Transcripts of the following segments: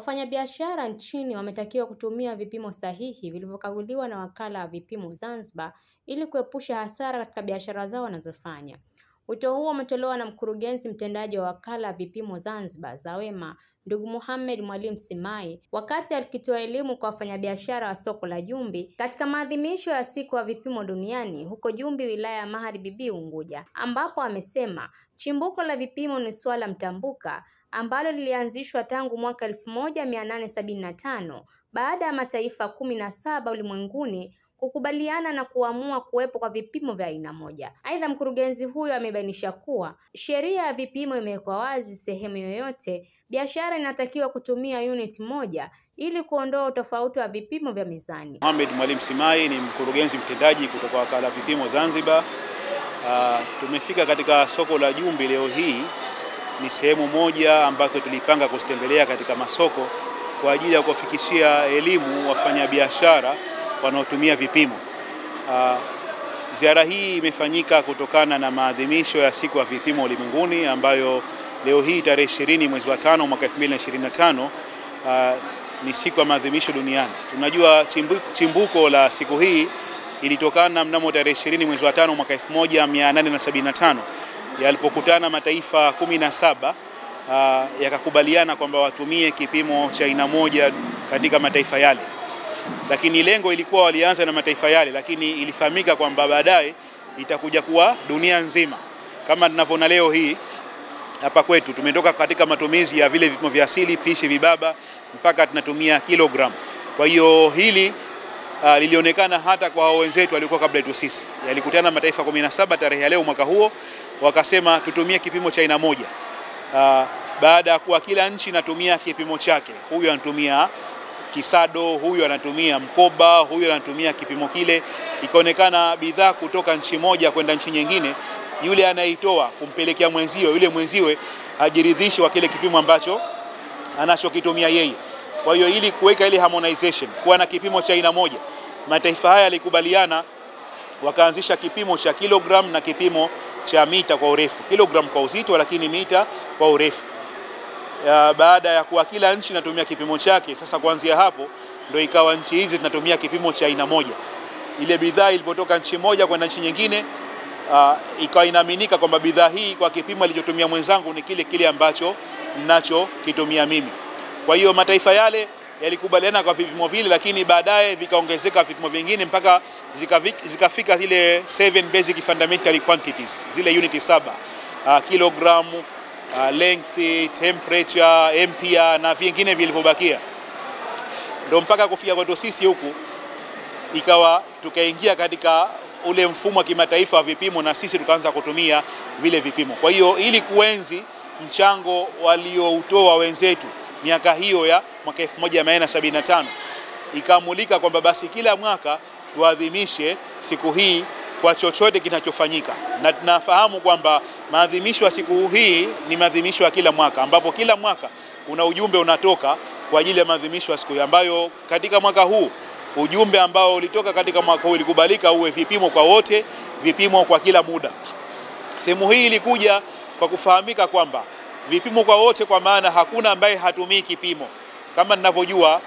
Wafanyabiashara nchini wametakiwa kutumia vipimo sahihi vilivyokaguliwa na Wakala wa Vipimo Zanzibar ili kuepusha hasara katika biashara zao wanazofanya. Wito huo umetolewa na mkurugenzi mtendaji wa Wakala wa Vipimo Zanzibar ZAWEMA, ndugu Mohamed Mwalimu Simai, wakati akitoa elimu kwa wafanyabiashara wa soko la Jumbi katika maadhimisho ya siku ya vipimo duniani huko Jumbi, wilaya ya Magharibi B, Unguja, ambapo amesema chimbuko la vipimo ni swala mtambuka ambalo lilianzishwa tangu mwaka 1875 baada ya mataifa 17 ulimwenguni kukubaliana na kuamua kuwepo kwa vipimo vya aina moja. Aidha, mkurugenzi huyo amebainisha kuwa sheria ya vipimo imewekwa wazi, sehemu yoyote biashara inatakiwa kutumia unit moja ili kuondoa tofauti wa vipimo vya mizani. Mohamed Mwalimu Simai ni mkurugenzi mtendaji kutoka Wakala wa Vipimo Zanzibar. Tumefika katika soko la Jumbi leo hii. Ni sehemu moja ambazo tulipanga kustembelea katika masoko kwa ajili ya kuwafikishia elimu wafanyabiashara wanaotumia vipimo. Ziara hii imefanyika kutokana na maadhimisho ya siku ya vipimo ulimwenguni ambayo leo hii tarehe 20 mwezi wa 5 mwaka 2025 ni siku ya maadhimisho duniani. Tunajua chimbuko la siku hii ilitokana mnamo tarehe 20 mwezi wa 5 mwaka 1875 yalipokutana mataifa 17 yakakubaliana kwamba watumie kipimo cha aina moja katika mataifa yale. Lakini lengo ilikuwa walianza na mataifa yale, lakini ilifahamika kwamba baadaye itakuja kuwa dunia nzima. Kama tunavyoona leo hii hapa kwetu tumetoka katika matumizi ya vile vipimo vya asili, pishi, vibaba mpaka tunatumia kilogram. Kwa hiyo hili lilionekana hata kwa wenzetu walikuwa kabla yetu sisi. Yalikutana mataifa 17 tarehe ya leo mwaka huo, wakasema tutumie kipimo cha aina moja. Baada ya kuwa kila nchi inatumia kipimo chake. Huyu anatumia kisado, huyu anatumia mkoba, huyu anatumia kipimo kile. Ikaonekana bidhaa kutoka nchi moja kwenda nchi nyingine, yule anaitoa kumpelekea mwenziwe, yule mwenziwe hajiridhishi wa kile kipimo ambacho anachokitumia yeye. Kwa hiyo ili kuweka ile harmonization, kuwa na kipimo cha aina moja, mataifa haya yalikubaliana wakaanzisha kipimo cha kilogram na kipimo cha mita kwa urefu. Kilogram kwa uzito, lakini mita kwa urefu. Baada ya kuwa kila nchi inatumia kipimo chake, sasa kuanzia hapo ndio ikawa nchi hizi zinatumia kipimo cha aina moja. Ile bidhaa ilipotoka nchi moja kwenda nchi nyingine, ikawa inaaminika kwamba bidhaa hii kwa kipimo alichotumia mwenzangu ni kile kile ambacho ninacho kitumia mimi. Kwa hiyo mataifa yale yalikubaliana kwa vipimo vile, lakini baadaye vikaongezeka vipimo vingine mpaka zikafika zile 7 basic fundamental quantities, zile unit 7, kilogram, length, temperature, ampere na vingine vilivyobakia. Ndio mpaka kufika kwetu sisi huku ikawa tukaingia katika ule mfumo wa kimataifa wa vipimo na sisi tukaanza kutumia vile vipimo. Kwa hiyo ili kuenzi mchango walioutoa wenzetu miaka hiyo ya mwaka 1875, ikamulika kwamba basi kila mwaka tuadhimishe siku hii kwa chochote kinachofanyika. Na tunafahamu kwamba maadhimisho ya siku hii ni maadhimisho ya kila mwaka, ambapo kila mwaka kuna ujumbe unatoka kwa ajili ya maadhimisho ya siku hii, ambayo katika mwaka huu ujumbe ambao ulitoka katika mwaka huu ulikubalika uwe vipimo kwa wote, vipimo kwa kila muda. Sehemu hii ilikuja kwa kufahamika kwamba vipimo kwa wote, kwa maana hakuna ambaye hatumii kipimo. Kama ninavyojua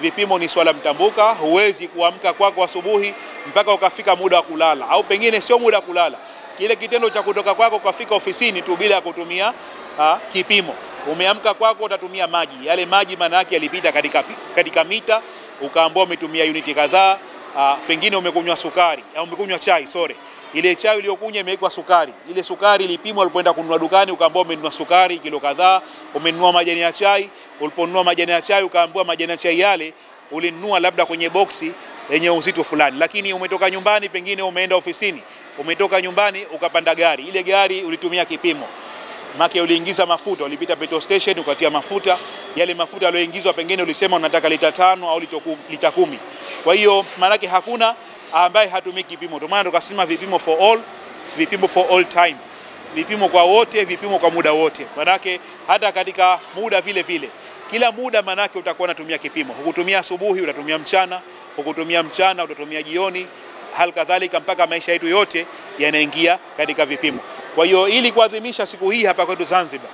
vipimo ni swala mtambuka. Huwezi kuamka kwako asubuhi mpaka ukafika muda wa kulala, au pengine sio muda wa kulala, kile kitendo cha kutoka kwako ukafika ofisini tu bila kutumia kipimo. Umeamka kwako utatumia maji, yale maji maana yake yalipita katika mita, ukaambiwa umetumia uniti kadhaa. Pengine umekunywa sukari au umekunywa chai, ile chai iliyokunywa imewekwa sukari. Ile sukari ilipimwa ulipoenda kununua dukani, ukaambiwa umenunua sukari kilo kadhaa. Umenunua majani ya chai, uliponunua majani ya chai ukaambiwa majani ya chai yale ulinunua labda kwenye boksi yenye uzito fulani. Lakini umetoka nyumbani, pengine umeenda ofisini, umetoka nyumbani ukapanda gari, ile gari ulitumia kipimo. Maki uliingiza mafuta, ulipita petrol station ukatia mafuta, yale mafuta yaliyoingizwa pengine ulisema unataka lita 5 au lita 10. Kwa hiyo maana yake hakuna ambaye hatumii kipimo. Ndio maana tukasema vipimo for all, vipimo for all time. Vipimo kwa wote, vipimo kwa muda wote. Maana yake hata katika muda vile vile. Kila muda maana yake utakuwa unatumia kipimo. Hukutumia asubuhi, utatumia mchana, hukutumia mchana, utatumia jioni, hali kadhalika mpaka maisha yetu yote yanaingia katika vipimo. Kwa hiyo ili kuadhimisha siku hii hapa kwetu Zanzibar,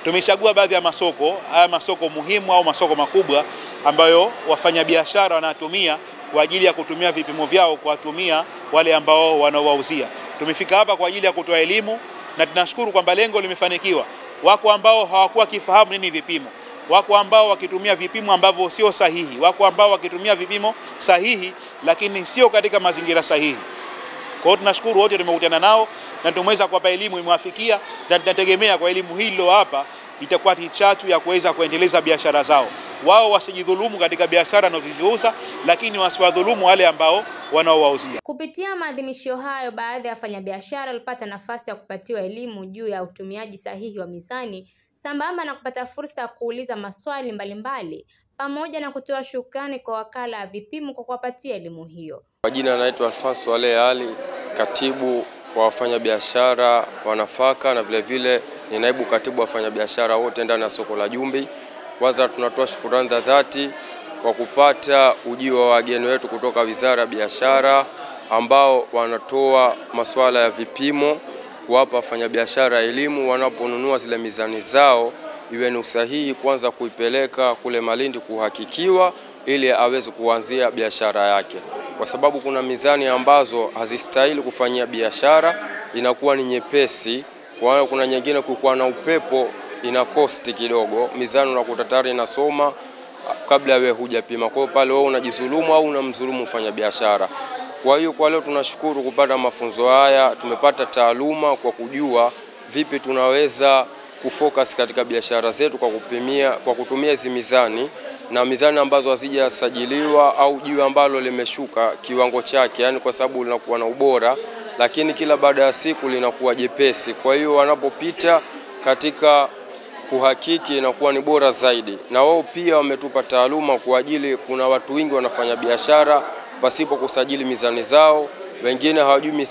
Tumechagua baadhi ya masoko, haya masoko muhimu au masoko makubwa ambayo wafanyabiashara wanatumia kwa ajili ya kutumia vipimo vyao kuwatumia wale ambao wanaowauzia. Tumefika hapa kwa ajili ya kutoa elimu na tunashukuru kwamba lengo limefanikiwa. Wako ambao hawakuwa kifahamu nini vipimo, wako ambao wakitumia vipimo ambavyo sio sahihi, wako ambao wakitumia vipimo sahihi lakini sio katika mazingira sahihi. Kwa hiyo tunashukuru wote tumekutana nao na tumeweza kuwapa elimu imewafikia, na tunategemea kwa elimu hilo hapa itakuwa ni chachu ya kuweza kuendeleza biashara zao. Wao wasijidhulumu katika biashara wanazoziuza, lakini wasiwadhulumu wale ambao wanaowauzia. Kupitia maadhimisho hayo, baadhi ya wafanyabiashara walipata nafasi ya kupatiwa elimu juu ya utumiaji sahihi wa mizani, sambamba na kupata fursa ya kuuliza maswali mbalimbali, pamoja na kutoa shukrani kwa wakala wa vipimo kwa kuwapatia elimu hiyo. Kwa jina anaitwa Alfonso Ali, katibu wa wafanyabiashara wa nafaka na vile vile ni naibu katibu wa wafanyabiashara wote ndani ya soko la Jumbi. Kwanza tunatoa shukrani za dhati kwa kupata ujio wa wageni wetu kutoka Wizara ya Biashara ambao wanatoa masuala ya vipimo, kuwapa wafanyabiashara elimu wanaponunua zile mizani zao iwe ni usahihi, kwanza kuipeleka kule Malindi kuhakikiwa ili aweze kuanzia biashara yake, kwa sababu kuna mizani ambazo hazistahili kufanyia biashara, inakuwa ni nyepesi. Kwa hiyo kuna nyingine kukuwa na upepo ina cost kidogo, mizani unakuta tayari inasoma kabla wewe hujapima. Kwa hiyo pale wewe unajizulumu au unamdhulumu mfanyabiashara. Kwa hiyo kwa leo tunashukuru kupata mafunzo haya, tumepata taaluma kwa kujua vipi tunaweza kufocus katika biashara zetu kwa kutumia hizi mizani, na mizani ambazo hazijasajiliwa au jiwe ambalo limeshuka kiwango chake, yani kwa sababu linakuwa na ubora lakini kila baada ya siku linakuwa jepesi. Kwa hiyo wanapopita katika kuhakiki inakuwa ni bora zaidi. Na wao pia wametupa taaluma kwa ajili kuna watu wengi wanafanya biashara pasipo kusajili mizani zao, wengine hawajui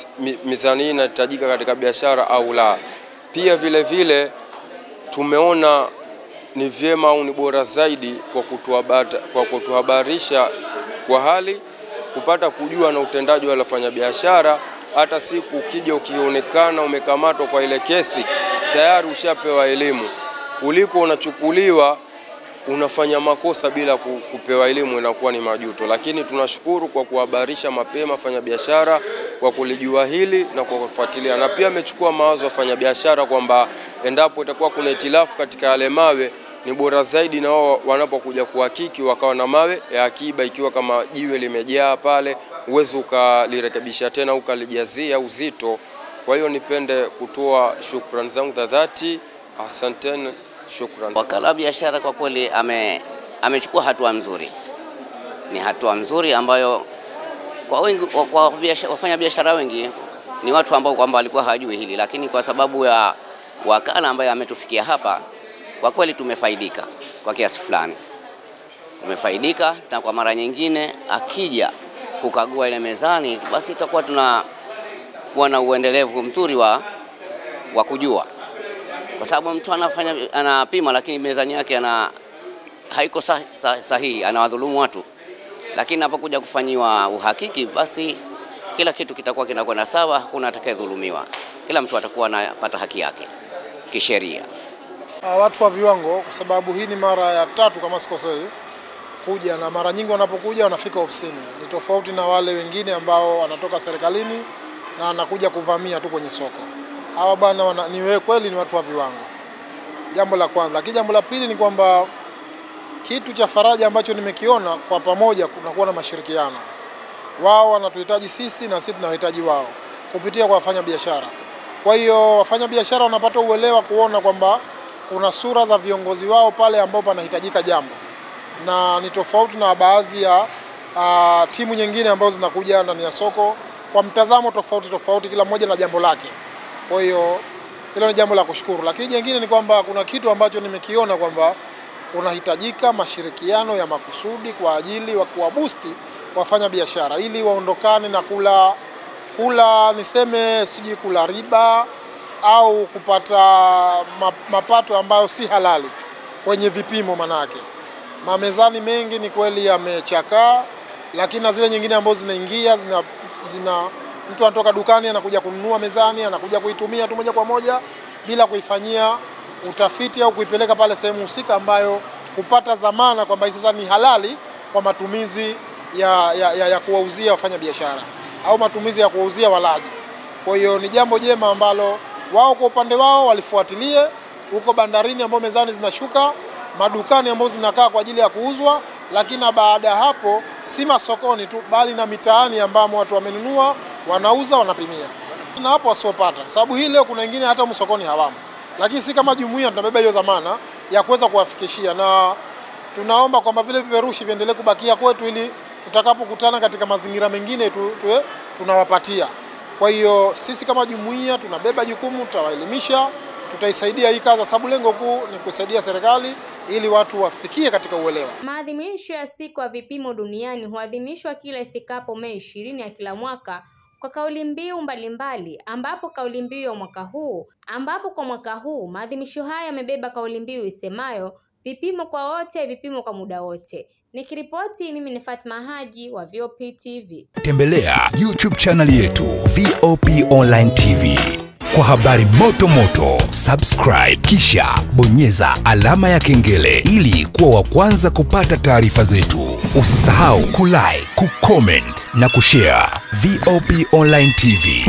mizani hii inahitajika katika biashara au la. Pia vile vile tumeona ni vyema au ni bora zaidi kwa kutuhabarisha kwa hali kupata kujua na utendaji wa wafanyabiashara. Hata siku ukija ukionekana umekamatwa kwa ile kesi tayari ushapewa elimu, kuliko unachukuliwa unafanya makosa bila kupewa elimu, inakuwa ni majuto. Lakini tunashukuru kwa kuhabarisha mapema wafanyabiashara kwa kulijua hili na kwa kufuatilia, na pia amechukua mawazo wafanyabiashara kwamba endapo itakuwa kuna itilafu katika yale mawe ni bora zaidi na wao wanapokuja kuhakiki wakawa na mawe ya akiba, ikiwa kama jiwe limejaa pale uwezo ukalirekebisha tena ukalijazia uzito. Kwa hiyo nipende kutoa shukrani zangu za dhati. Asanteni, shukrani. Wakala wa biashara kwa kweli amechukua hatua nzuri. Ni hatua nzuri ambayo kwa wengi wafanya biashara wengi ni watu ambao kwamba walikuwa hawajui hili, lakini kwa sababu ya wakala ambaye ametufikia hapa, kwa kweli tumefaidika kwa kiasi fulani. Tumefaidika, na kwa mara nyingine akija kukagua ile mezani basi itakuwa tunakuwa na uendelevu mzuri wa kujua. Kwa sababu mtu anapima lakini mezani yake haiko sahihi, anawadhulumu watu. Lakini anapokuja kufanyiwa uhakiki basi kila kitu kitakuwa kinakwenda sawa, hakuna atakayedhulumiwa. Kila mtu atakuwa anapata haki yake kisheria. Watu wa viwango, kwa sababu hii ni mara ya 3 kama sikosei kuja, na mara nyingi wanapokuja wanafika ofisini. Ni tofauti na wale wengine ambao wanatoka serikalini na anakuja kuvamia tu kwenye soko. Hawa bwana ni kweli ni watu wa viwango. Jambo la kwanza. Lakini jambo la pili ni kwamba kitu cha faraja ambacho nimekiona, kwa pamoja kunakuwa na mashirikiano. Wao wanatuhitaji sisi na sisi tunawahitaji wao kupitia kwa wafanya biashara. Kwa hiyo wafanya biashara wanapata uelewa kuona kwamba kuna sura za viongozi wao pale ambapo panahitajika jambo, na ni tofauti na baadhi ya timu nyingine ambazo zinakuja ndani ya soko kwa mtazamo tofauti, kila mmoja na jambo lake. Kwa hiyo hilo ni jambo la kushukuru. Lakini jingine ni kwamba kuna kitu ambacho nimekiona kwamba unahitajika mashirikiano ya makusudi kwa ajili wa kuwabusti wafanya biashara ili waondokane na kula niseme siji kula riba au kupata mapato ambayo si halali kwenye vipimo. Manake mamezani mengi ni kweli yamechakaa, lakini na zile nyingine ambazo zinaingia mtu anatoka dukani anakuja kununua mezani, anakuja kuitumia tu moja kwa moja bila kuifanyia utafiti au kuipeleka pale sehemu husika ambayo kupata dhamana kwamba sasa ni halali kwa matumizi ya kuwauzia wafanya biashara au matumizi ya kuwauzia walaji. Kwa hiyo ni jambo jema ambalo wao kwa upande wao walifuatilie huko bandarini ambao mezani zinashuka, madukani ambao zinakaa kwa ajili ya kuuzwa, lakini baada ya hapo si masokoni tu bali na mitaani ambamo watu wamenunua, wanauza, wanapimia. Na hapo wasiopata, kwa sababu hii leo kuna wengine hata msokoni hawamo. Lakini si kama jumuiya tunabeba hiyo dhamana ya kuweza kuwafikishia, na tunaomba kwamba vile vipeperushi viendelee kubakia kwetu ili tutakapokutana katika mazingira mengine tunawapatia. Kwa hiyo sisi kama jumuiya tunabeba jukumu, tutawaelimisha, tutaisaidia hii kazi, sababu lengo kuu ni kusaidia serikali ili watu wafikie katika uelewa. Maadhimisho ya siku ya vipimo duniani huadhimishwa kila ifikapo Mei 20 ya kila mwaka kwa kauli mbiu mbalimbali, ambapo kauli mbiu ya kwa mwaka huu maadhimisho haya yamebeba kauli mbiu isemayo vipimo kwa wote, vipimo kwa muda wote. Nikiripoti mimi ni Fatma Haji wa VOP TV. Tembelea YouTube channel yetu VOP Online TV kwa habari moto moto. Subscribe kisha bonyeza alama ya kengele ili kuwa wa kwanza kupata taarifa zetu. Usisahau kulike, kucomment na kushare. VOP Online TV.